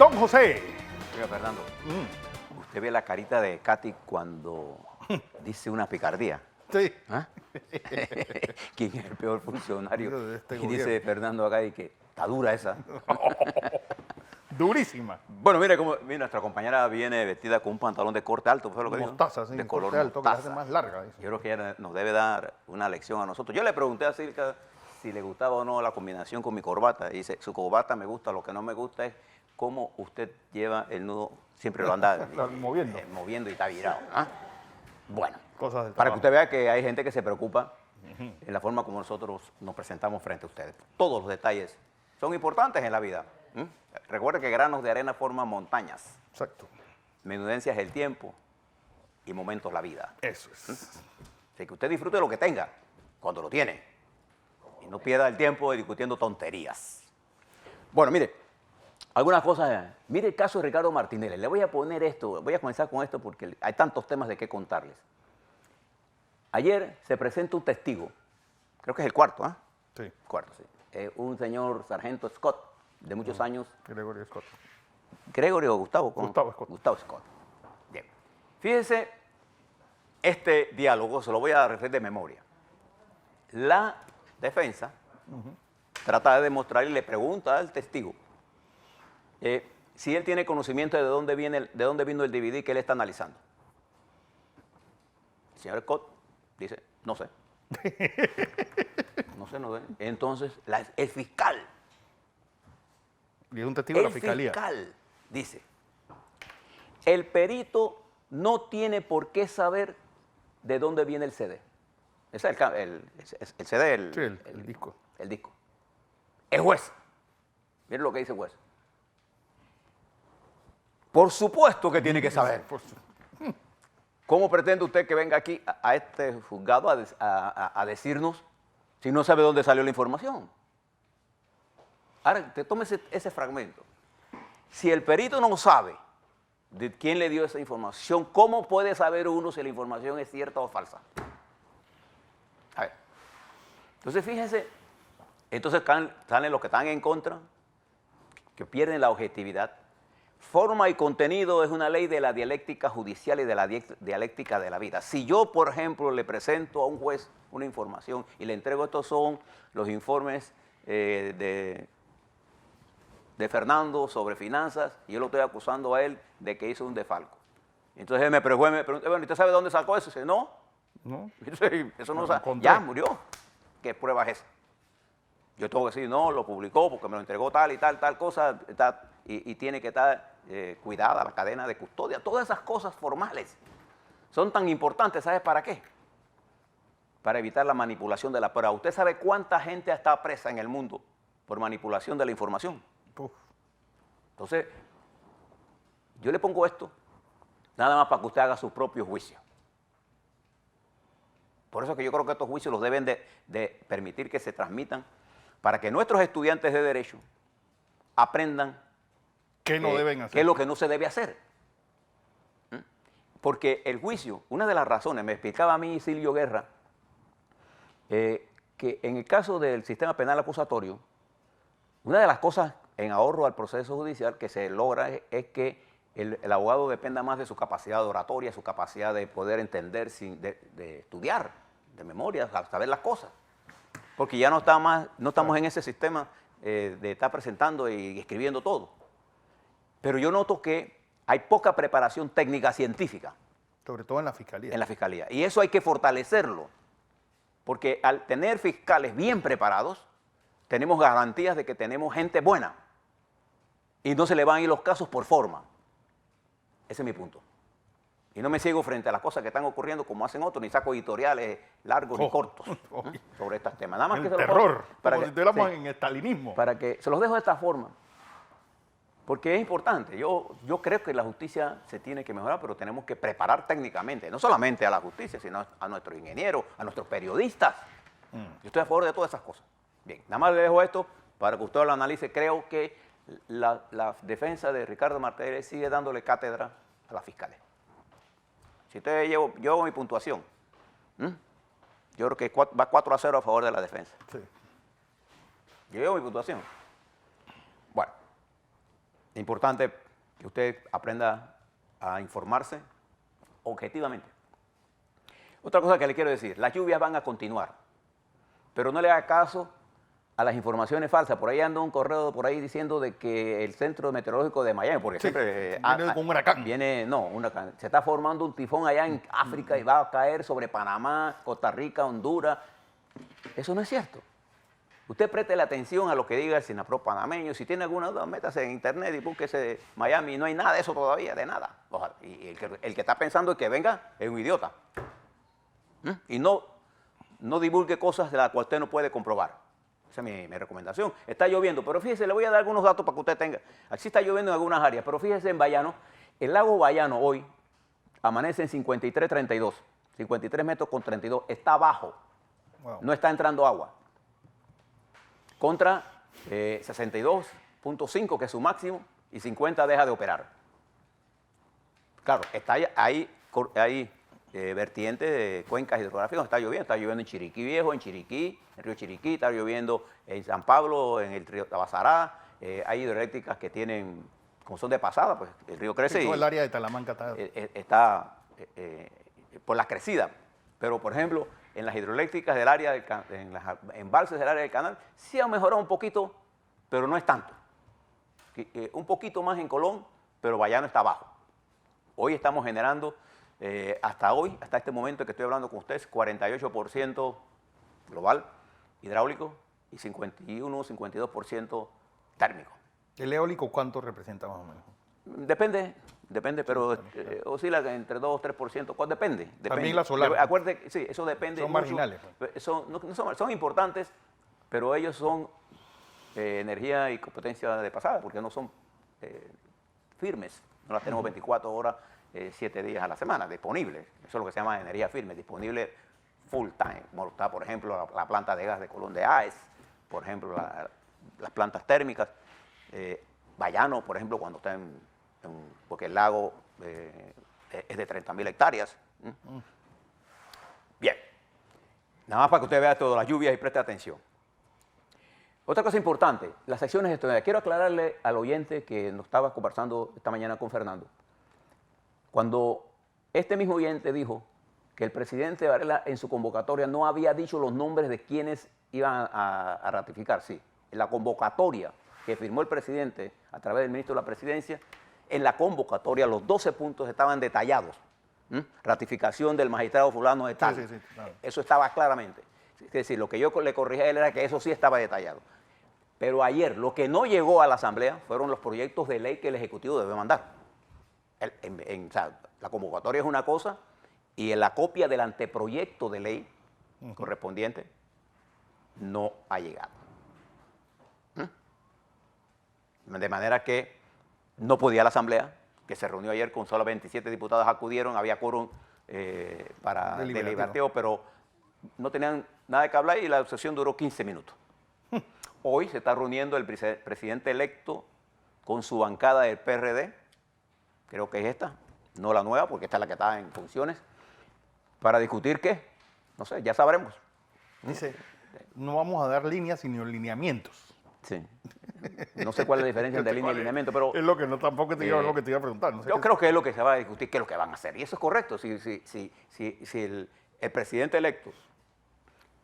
Don José. Oiga, Fernando, usted ve la carita de Katy cuando dice una picardía. Sí. ¿Ah? ¿Quién es el peor funcionario? De este Y gobierno. dice Fernando acá y que está dura esa. Durísima. Bueno, mire cómo nuestra compañera viene vestida con un pantalón de corte alto, ¿fue lo que dijo? Mostaza, sí, de color corte alto, que la mostaza. hace más larga. Dice. Yo creo que ella nos debe dar una lección a nosotros. Yo le pregunté a Silka si le gustaba o no la combinación con mi corbata. Y dice, su corbata me gusta, lo que no me gusta es cómo usted lleva el nudo, siempre lo anda Moviendo. moviendo y está virado. ¿Ah? Bueno, Cosas del para que trabajo. usted vea que hay gente que se preocupa en la forma como nosotros nos presentamos frente a ustedes. Todos los detalles son importantes en la vida. Recuerde que granos de arena forman montañas. Exacto. Menudencia es el tiempo y momentos la vida. Eso es. Así que usted disfrute lo que tenga cuando lo tiene y no pierda el tiempo discutiendo tonterías. Bueno, mire, algunas cosas. Mire el caso de Ricardo Martinelli. Le voy a poner esto, voy a comenzar con esto porque hay tantos temas de qué contarles. Ayer se presenta un testigo, creo que es el cuarto, ¿ah? Sí. Cuarto, sí. Un señor sargento Scott, de muchos años. Gregorio Scott. ¿Gregorio o Gustavo? Gustavo Scott. Gustavo Scott. Bien. Fíjense, este diálogo se lo voy a referir de memoria. La defensa trata de demostrar y le pregunta al testigo si él tiene conocimiento de dónde vino el DVD que él está analizando. El señor Scott dice, no sé. No sé, no sé. Entonces, el fiscal. Y es un testigo de la fiscalía. El fiscal dice, el perito no tiene por qué saber de dónde viene el CD. Ese es el CD, Sí, el disco. El disco. Es juez. Miren lo que dice el juez. Por supuesto que tiene que saber. ¿Cómo pretende usted que venga aquí a este juzgado a decirnos si no sabe dónde salió la información? Ahora, te tomes ese fragmento. Si el perito no sabe de quién le dio esa información, ¿cómo puede saber uno si la información es cierta o falsa? A ver. Entonces, fíjense, entonces salen los que están en contra, que pierden la objetividad. Forma y contenido es una ley de la dialéctica judicial y de la dialéctica de la vida. Si yo, por ejemplo, le presento a un juez una información y le entrego, estos son los informes de Fernando sobre finanzas, y yo lo estoy acusando a él de que hizo un defalco. Entonces él me pregunta, bueno, ¿usted sabe dónde sacó eso? Y dice, no. Eso no sabe. Ya murió. ¿Qué prueba es esa? Yo tengo que decir, no, lo publicó porque me lo entregó tal y tal cosa, y tiene que estar cuidada la cadena de custodia. Todas esas cosas formales son tan importantes, ¿sabes para qué? Para evitar la manipulación de la prueba. ¿Usted sabe cuánta gente está presa en el mundo por manipulación de la información? Entonces, yo le pongo esto nada más para que usted haga su propio juicio. Por eso que yo creo que estos juicios los deben de permitir que se transmitan para que nuestros estudiantes de Derecho aprendan ¿qué no deben hacer? qué es lo que no se debe hacer. Porque el juicio, una de las razones, me explicaba a mí Silvio Guerra, que en el caso del sistema penal acusatorio, una de las cosas en ahorro al proceso judicial que se logra es que el abogado dependa más de su capacidad de oratoria, su capacidad de poder entender, de estudiar, de memoria, saber las cosas. Porque ya no estamos en ese sistema de estar presentando y escribiendo todo. Pero yo noto que hay poca preparación técnica científica. Sobre todo en la fiscalía. En la fiscalía. Y eso hay que fortalecerlo. Porque al tener fiscales bien preparados, tenemos garantías de que tenemos gente buena. Y no se le van a ir los casos por forma. Ese es mi punto. Y no me ciego frente a las cosas que están ocurriendo como hacen otros, ni saco editoriales largos ni cortos sobre estos temas. Nada más el que se terror, para como que, si estuviéramos sí, en estalinismo. para que se los dejo de esta forma. Porque es importante. Yo creo que la justicia se tiene que mejorar, pero tenemos que preparar técnicamente, no solamente a la justicia, sino a nuestros ingenieros, a nuestros periodistas. Yo estoy a favor de todas esas cosas. Bien, nada más le dejo esto para que usted lo analice. Creo que la defensa de Ricardo Martinelli sigue dándole cátedra a las fiscales. Si usted llevo mi puntuación, yo creo que va 4-0 a favor de la defensa. Sí. Yo llevo mi puntuación. Bueno, Es importante que usted aprenda a informarse objetivamente. Otra cosa que le quiero decir, las lluvias van a continuar, pero no le haga caso a las informaciones falsas. Por ahí anda un correo por ahí diciendo de que el Centro Meteorológico de Miami, porque Sí, siempre viene con un huracán. un huracán. Se está formando un tifón allá en África y va a caer sobre Panamá, Costa Rica, Honduras. Eso no es cierto. Usted preste la atención a lo que diga el SINAPROC panameño. Si tiene alguna duda, métase en internet y búsquese Miami. No hay nada de eso todavía, de nada. Ojalá. Y el que está pensando que venga es un idiota. Y no divulgue cosas de las cuales usted no puede comprobar. Esa es mi recomendación. Está lloviendo, pero fíjese, le voy a dar algunos datos para que usted tenga. Aquí está lloviendo en algunas áreas, pero fíjese en Bayano. El lago Bayano hoy amanece en 53.32, 53 metros con 32. Está bajo, Wow. no está entrando agua. Contra 62.5, que es su máximo, y 50 deja de operar. Claro, está ahí vertientes de cuencas hidrográficas, está lloviendo en Chiriquí Viejo, en Chiriquí, en el río Chiriquí, está lloviendo en San Pablo, en el río Tabasará. Hay hidroeléctricas que tienen, como son de pasada, pues el río crece Sí, todo y el área de Talamanca está por las crecidas. Pero, por ejemplo, en las hidroeléctricas del área, en las embalses del área del canal, sí han mejorado un poquito, pero no es tanto. Un poquito más en Colón, pero Bayano está abajo. Hoy estamos generando, hasta este momento que estoy hablando con ustedes, 48% global hidráulico y 51-52% térmico. ¿El eólico cuánto representa más o menos? Depende, pero oscila entre 2 o 3%. Depende. También la solar. Acuérdate, sí, eso depende. Son mucho. marginales. Son importantes, pero ellos son energía y competencia de pasada, porque no son firmes. No las tenemos 24 horas, 7 días a la semana, disponibles. Eso es lo que se llama energía firme, disponible full time. Como está, por ejemplo, la planta de gas de Colón de AES, por ejemplo, las plantas térmicas. Bayano, por ejemplo, cuando está porque el lago es de 30.000 hectáreas. Bien. Nada más para que usted vea todas las lluvias y preste atención. Otra cosa importante, las secciones estudiantiles. Quiero aclararle al oyente que nos estaba conversando esta mañana con Fernando. Cuando este mismo oyente dijo que el presidente Varela en su convocatoria no había dicho los nombres de quienes iban a ratificar, sí. En la convocatoria que firmó el presidente a través del ministro de la Presidencia, en la convocatoria los 12 puntos estaban detallados. Ratificación del magistrado fulano de tal. Sí, claro. Eso estaba claramente. Es decir, lo que yo le corrigí a él era que eso sí estaba detallado. Pero ayer lo que no llegó a la Asamblea fueron los proyectos de ley que el Ejecutivo debe mandar. O sea, la convocatoria es una cosa y en la copia del anteproyecto de ley correspondiente no ha llegado. De manera que no podía la Asamblea, que se reunió ayer con solo 27 diputados, acudieron, había quórum para deliberativo, pero no tenían nada que hablar y la sesión duró 15 minutos. Hoy se está reuniendo el presidente electo con su bancada del PRD, creo que es esta, no la nueva, porque esta es la que está en funciones, para discutir qué, no sé, ya sabremos. Dice, no vamos a dar líneas sino lineamientos. Sí. No sé cuál es la diferencia entre línea y lineamiento, pero... Es lo que no, tampoco te iba, lo que te iba a preguntar. No sé yo creo que es lo que se va a discutir, qué es lo que van a hacer. Y eso es correcto. Si el presidente electo,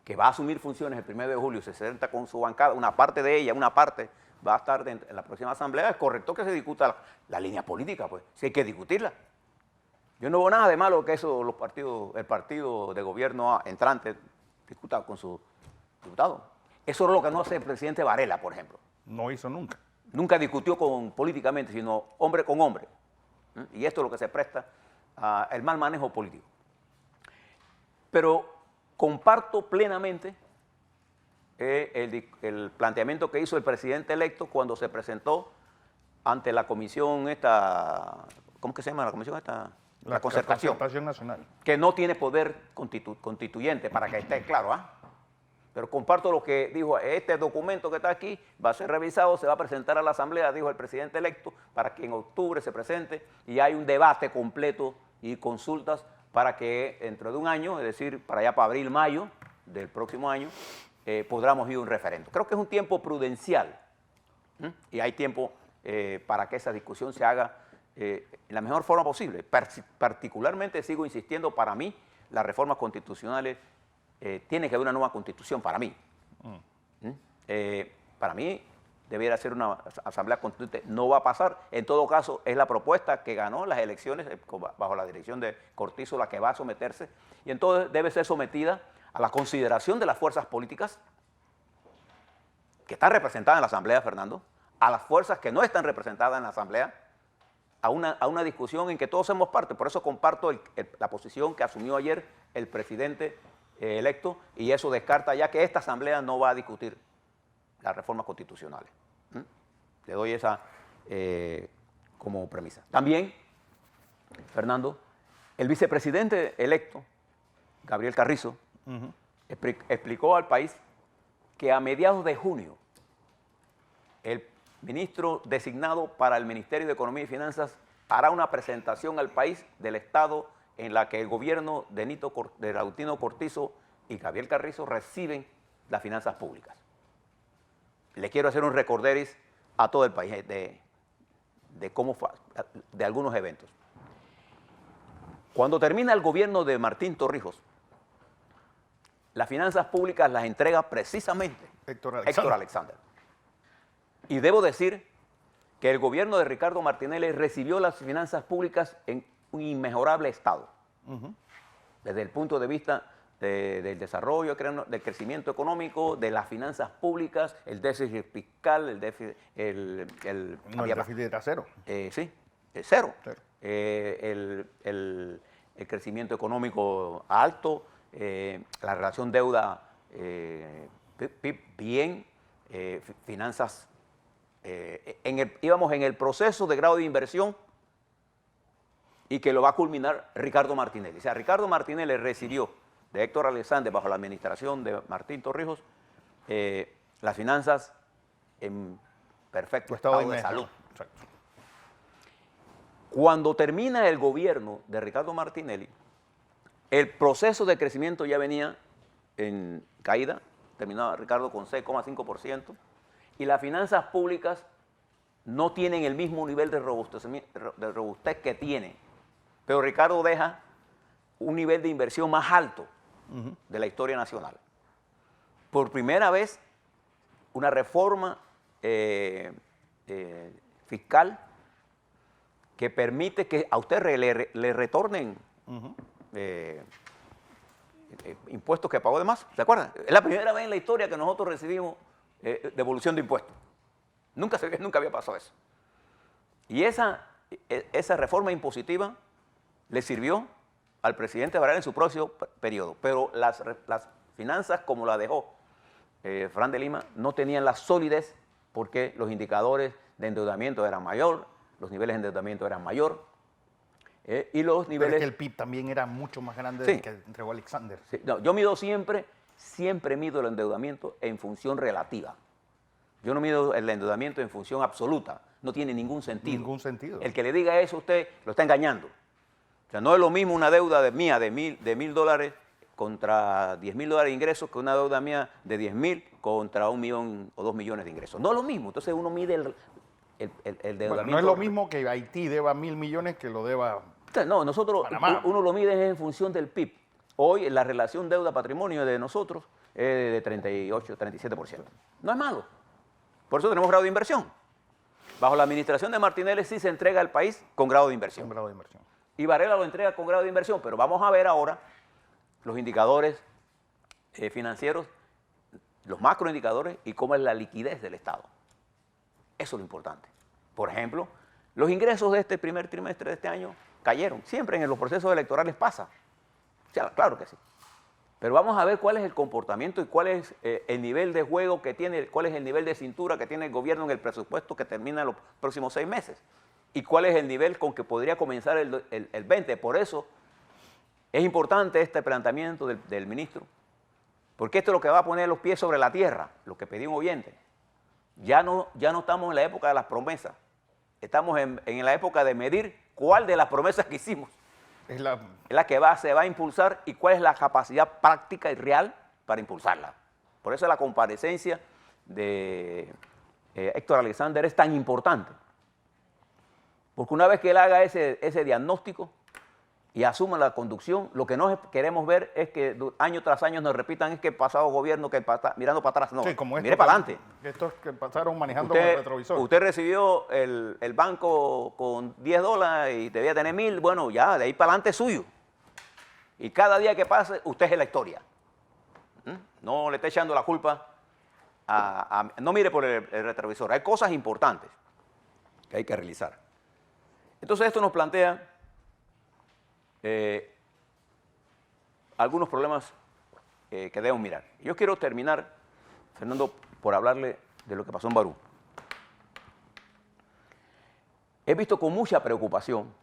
que va a asumir funciones el 1 de julio, se sienta con su bancada, una parte de ella, una parte va a estar en la próxima asamblea, es correcto que se discuta la línea política, pues. Si hay que discutirla. Yo no veo nada de malo que eso el partido de gobierno entrante discuta con sus diputados. Eso es lo que no hace el presidente Varela, por ejemplo. No hizo nunca. Nunca discutió políticamente, sino hombre con hombre. Y esto es lo que se presta al mal manejo político. Pero comparto plenamente el planteamiento que hizo el presidente electo cuando se presentó ante la comisión esta, ¿cómo que se llama la comisión esta? La concertación. Concertación Nacional. Que no tiene poder constituyente, para que esté claro, ¿ah? Pero comparto lo que dijo, este documento que está aquí va a ser revisado, se va a presentar a la Asamblea, dijo el presidente electo, para que en octubre se presente y hay un debate completo y consultas para que dentro de un año, es decir, para allá para abril, mayo del próximo año, podamos ir a un referendo. Creo que es un tiempo prudencial y hay tiempo para que esa discusión se haga en la mejor forma posible. Particularmente sigo insistiendo, para mí, las reformas constitucionales, tiene que haber una nueva constitución para mí. Para mí, debiera ser una asamblea constituyente. No va a pasar. En todo caso, es la propuesta que ganó las elecciones bajo la dirección de Cortizo la que va a someterse. Y entonces debe ser sometida a la consideración de las fuerzas políticas que están representadas en la asamblea, Fernando, a las fuerzas que no están representadas en la asamblea, a una discusión en que todos somos parte. Por eso comparto la posición que asumió ayer el presidente electo, y eso descarta ya que esta asamblea no va a discutir las reformas constitucionales. Le doy esa como premisa. También, Fernando, el vicepresidente electo, Gabriel Carrizo, explicó al país que a mediados de junio el ministro designado para el Ministerio de Economía y Finanzas hará una presentación al país del Estado en la que el gobierno de Lautino Cortizo y Gabriel Carrizo reciben las finanzas públicas. Le quiero hacer un recorderis a todo el país de algunos eventos. Cuando termina el gobierno de Martín Torrijos, las finanzas públicas las entrega precisamente Héctor Alexander. Y debo decir que el gobierno de Ricardo Martinelli recibió las finanzas públicas en un inmejorable estado. Desde el punto de vista del desarrollo, del crecimiento económico, de las finanzas públicas, el déficit fiscal, el déficit... el déficit era cero. Sí, cero. El crecimiento económico alto, la relación deuda PIB bien, finanzas... íbamos en el proceso de grado de inversión y que lo va a culminar Ricardo Martinelli. O sea, Ricardo Martinelli recibió de Héctor Alexander, bajo la administración de Martín Torrijos, las finanzas en perfecto estado de salud. Exacto. Cuando termina el gobierno de Ricardo Martinelli, el proceso de crecimiento ya venía en caída, terminaba Ricardo con 6,5%, y las finanzas públicas no tienen el mismo nivel de robustez que tiene, pero Ricardo deja un nivel de inversión más alto de la historia nacional. Por primera vez, una reforma fiscal que permite que a usted le retornen impuestos que pagó de más. ¿Se acuerdan? Es la primera vez en la historia que nosotros recibimos devolución de impuestos. Nunca había pasado eso. Y esa reforma impositiva le sirvió al presidente Varela en su próximo periodo, pero las finanzas, como la dejó Fran de Lima, no tenían la solidez porque los indicadores de endeudamiento eran mayor, los niveles de endeudamiento eran mayor, y los niveles... Pero es que el PIB también era mucho más grande del que entregó Alexander. Sí, no, yo mido siempre mido el endeudamiento en función relativa. Yo no mido el endeudamiento en función absoluta, no tiene ningún sentido. Ningún sentido. El que le diga eso a usted lo está engañando. O sea, no es lo mismo una deuda mía de $1.000 contra $10.000 de ingresos que una deuda mía de 10.000 contra 1 millón o 2 millones de ingresos. No es lo mismo. Entonces uno mide el endeudamiento. Bueno, no es lo mismo que Haití deba 1.000 millones que lo deba No, nosotros, Panamá. uno lo mide en función del PIB. Hoy la relación deuda-patrimonio de nosotros es de 38, 37%. No es malo. Por eso tenemos grado de inversión. Bajo la administración de Martinelli sí se entrega al país con grado de inversión. un grado de inversión. Y Varela lo entrega con grado de inversión, pero vamos a ver ahora los indicadores financieros, los macroindicadores y cómo es la liquidez del Estado. Eso es lo importante. Por ejemplo, los ingresos de este primer trimestre de este año cayeron. Siempre en los procesos electorales pasa. O sea, claro que sí. Pero vamos a ver cuál es el comportamiento y cuál es el nivel de juego que tiene, cuál es el nivel de cintura que tiene el gobierno en el presupuesto que termina en los próximos 6 meses. Y cuál es el nivel con que podría comenzar el 20. Por eso es importante este planteamiento del ministro, porque esto es lo que va a poner los pies sobre la tierra, lo que pedí un oyente. Ya no estamos en la época de las promesas, estamos en la época de medir cuál de las promesas que hicimos es la que se va a impulsar y cuál es la capacidad práctica y real para impulsarla. Por eso la comparecencia de Héctor Alexander es tan importante. Porque una vez que él haga ese diagnóstico y asuma la conducción, lo que no queremos ver es que año tras año nos repitan es que el pasado gobierno, mirando para atrás, no, Sí, como mire para adelante. Estos que pasaron manejando con el retrovisor. Usted recibió el banco con $10 y debía tener 1.000, bueno, ya, de ahí para adelante es suyo. Y cada día que pase, usted es la historia. No le esté echando la culpa no mire por el retrovisor. Hay cosas importantes que hay que realizar. Entonces esto nos plantea algunos problemas que debemos mirar. Yo quiero terminar, Fernando, por hablarle de lo que pasó en Barú. He visto con mucha preocupación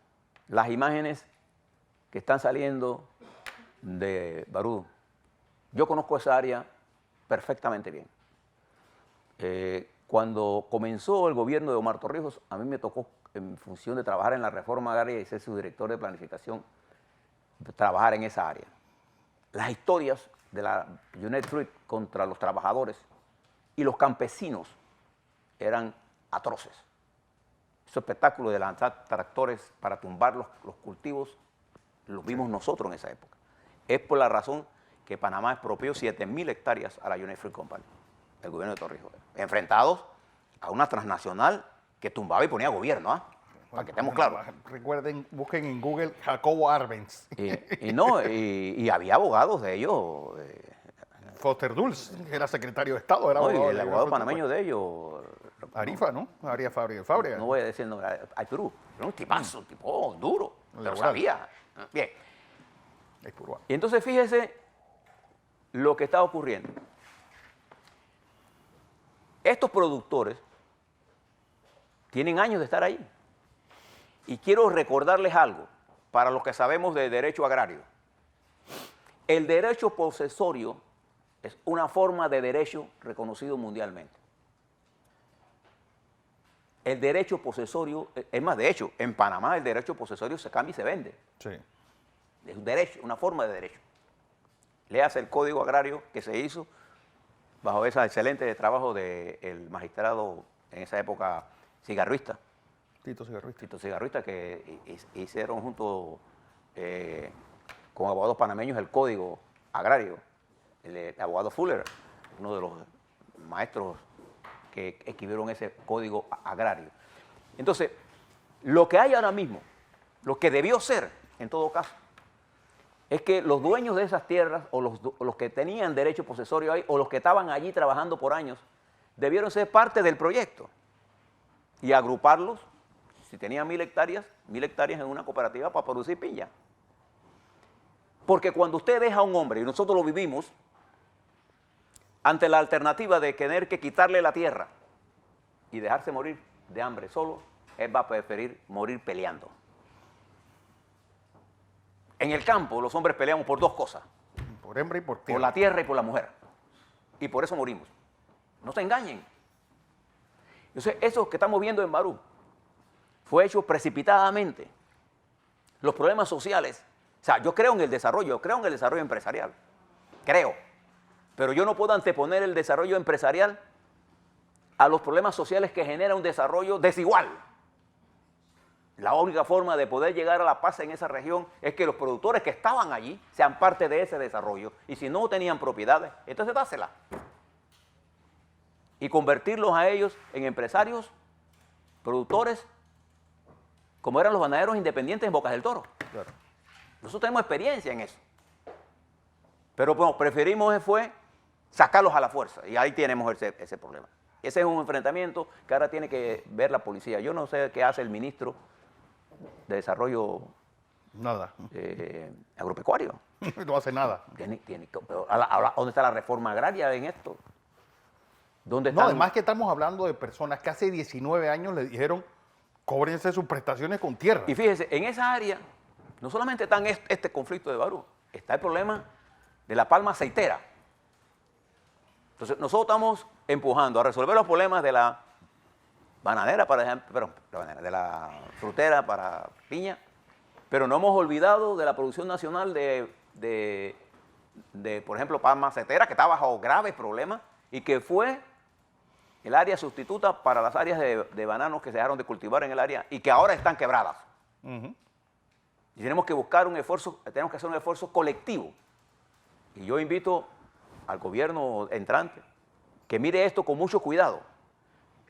las imágenes que están saliendo de Barú. Yo conozco esa área perfectamente bien. Cuando comenzó el gobierno de Omar Torrijos, a mí me tocó, en función de trabajar en la reforma agraria y ser su director de planificación, trabajar en esa área. Las historias de la United Fruit contra los trabajadores y los campesinos eran atroces. Ese espectáculo de lanzar tractores para tumbar los cultivos, los vimos nosotros en esa época. Es por la razón que Panamá expropió 7.000 hectáreas a la United Fruit Company, el gobierno de Torrijos, enfrentados a una transnacional que tumbaba y ponía gobierno, para que estemos claros. Recuerden, busquen en Google Jacobo Arbenz. Y había abogados de ellos. Foster Dulles, que era secretario de Estado, era abogado. Y el abogado panameño de ellos. Arifa, ¿no? Arias Fábrega. No voy a decir el nombre, hay Perú. Era un tipazo, un tipo duro, pero Laboral. sabía. Bien. Es peruano. Y entonces fíjese lo que está ocurriendo. Estos productores tienen años de estar ahí. Y quiero recordarles algo, para los que sabemos de derecho agrario. El derecho posesorio es una forma de derecho reconocido mundialmente. El derecho posesorio, es más, de hecho, en Panamá el derecho posesorio se cambia y se vende. Sí. Es un derecho, una forma de derecho. Léase el Código Agrario que se hizo bajo ese excelente trabajo del magistrado en esa época cigarrista. Tito Cigarrista. Tito Cigarrista, que hicieron junto con abogados panameños el Código Agrario. El abogado Fuller, uno de los maestros que escribieron ese Código Agrario. Entonces, lo que hay ahora mismo, lo que debió ser, en todo caso, es que los dueños de esas tierras, o los que tenían derecho posesorio ahí, o los que estaban allí trabajando por años, debieron ser parte del proyecto y agruparlos, si tenían 1.000 hectáreas en una cooperativa para producir piña. Porque cuando usted deja a un hombre, y nosotros lo vivimos, ante la alternativa de tener que quitarle la tierra y dejarse morir de hambre solo, él va a preferir morir peleando. En el campo los hombres peleamos por dos cosas. Por hembra y por tierra. Por la tierra y por la mujer. Y por eso morimos. No se engañen. Entonces, eso que estamos viendo en Barú fue hecho precipitadamente. Los problemas sociales. O sea, yo creo en el desarrollo empresarial. Creo. Pero yo no puedo anteponer el desarrollo empresarial a los problemas sociales que genera un desarrollo desigual. La única forma de poder llegar a la paz en esa región es que los productores que estaban allí sean parte de ese desarrollo. Y si no tenían propiedades, entonces dáselas. Y convertirlos a ellos en empresarios, productores, como eran los ganaderos independientes en Bocas del Toro. Claro. Nosotros tenemos experiencia en eso. Pero bueno, preferimos sacarlos a la fuerza. Y ahí tenemos ese problema. Ese es un enfrentamiento que ahora tiene que ver la policía. Yo no sé qué hace el ministro de Desarrollo Nada. Agropecuario. No hace nada. ¿Dónde está la reforma agraria en esto? ¿Dónde No, están? además que estamos hablando de personas que hace 19 años le dijeron, cóbrense sus prestaciones con tierra. Y fíjese, en esa área no solamente está este conflicto de Barú, está el problema de la palma aceitera. Entonces, nosotros estamos empujando a resolver los problemas de la bananera, por ejemplo, de la frutera para piña, pero no hemos olvidado de la producción nacional de por ejemplo, palma aceitera, que está bajo graves problemas y que fue el área sustituta para las áreas de bananos que se dejaron de cultivar en el área y que ahora están quebradas. Y tenemos que buscar un esfuerzo, tenemos que hacer un esfuerzo colectivo. Y yo invito al gobierno entrante que mire esto con mucho cuidado.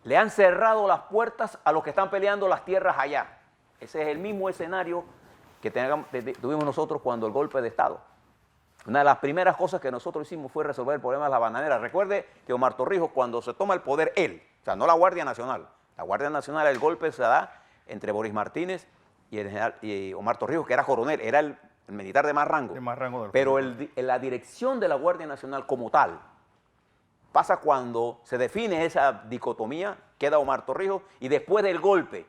Le han cerrado las puertas a los que están peleando las tierras allá. Ese es el mismo escenario que tuvimos nosotros cuando el golpe de Estado. Una de las primeras cosas que nosotros hicimos fue resolver el problema de la bananera. Recuerde que Omar Torrijos, cuando se toma el poder él, o sea, no la Guardia Nacional, la Guardia Nacional, el golpe se da entre Boris Martínez y Omar Torrijos, que era coronel, era el militar de más rango. Pero la dirección de la Guardia Nacional como tal pasa cuando se define esa dicotomía, queda Omar Torrijos, y después del golpe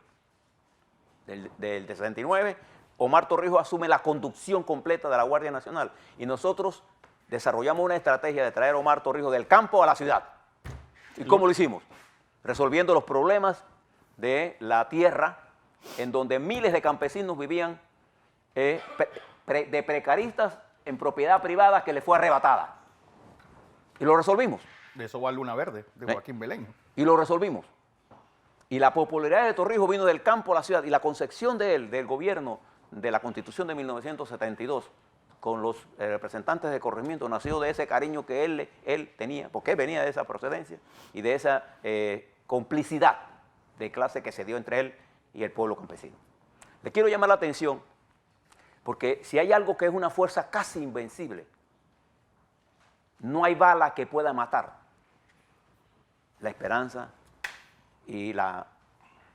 del 69, Omar Torrijos asume la conducción completa de la Guardia Nacional y nosotros desarrollamos una estrategia de traer a Omar Torrijos del campo a la ciudad. ¿Y cómo lo hicimos? Resolviendo los problemas de la tierra, en donde miles de campesinos vivían de precaristas en propiedad privada que les fue arrebatada. Y lo resolvimos. De eso va Luna Verde, de Joaquín Belén. Y lo resolvimos. Y la popularidad de Torrijos vino del campo a la ciudad, y la concepción de él, del gobierno, de la Constitución de 1972, con los representantes de corregimiento, nació de ese cariño que él tenía, porque él venía de esa procedencia y de esa complicidad de clase que se dio entre él y el pueblo campesino. Le quiero llamar la atención, porque si hay algo que es una fuerza casi invencible, no hay bala que pueda matar la esperanza y la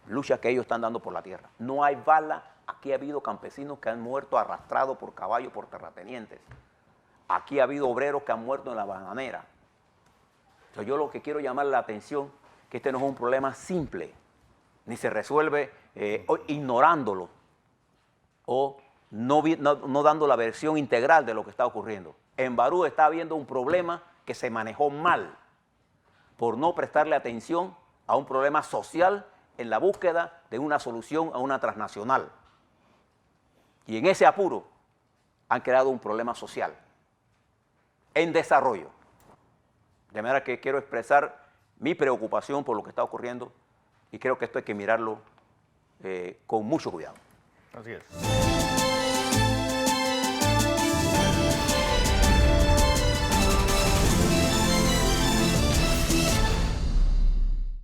lucha que ellos están dando por la tierra. No hay bala. Aquí ha habido campesinos que han muerto arrastrados por caballos, por terratenientes. Aquí ha habido obreros que han muerto en la bananera. Entonces yo lo que quiero llamar la atención es que este no es un problema simple, ni se resuelve ignorándolo o no dando la versión integral de lo que está ocurriendo. En Barú está habiendo un problema que se manejó mal por no prestarle atención a un problema social en la búsqueda de una solución a una transnacional. Y en ese apuro han creado un problema social en desarrollo. De manera que quiero expresar mi preocupación por lo que está ocurriendo y creo que esto hay que mirarlo con mucho cuidado. Así es.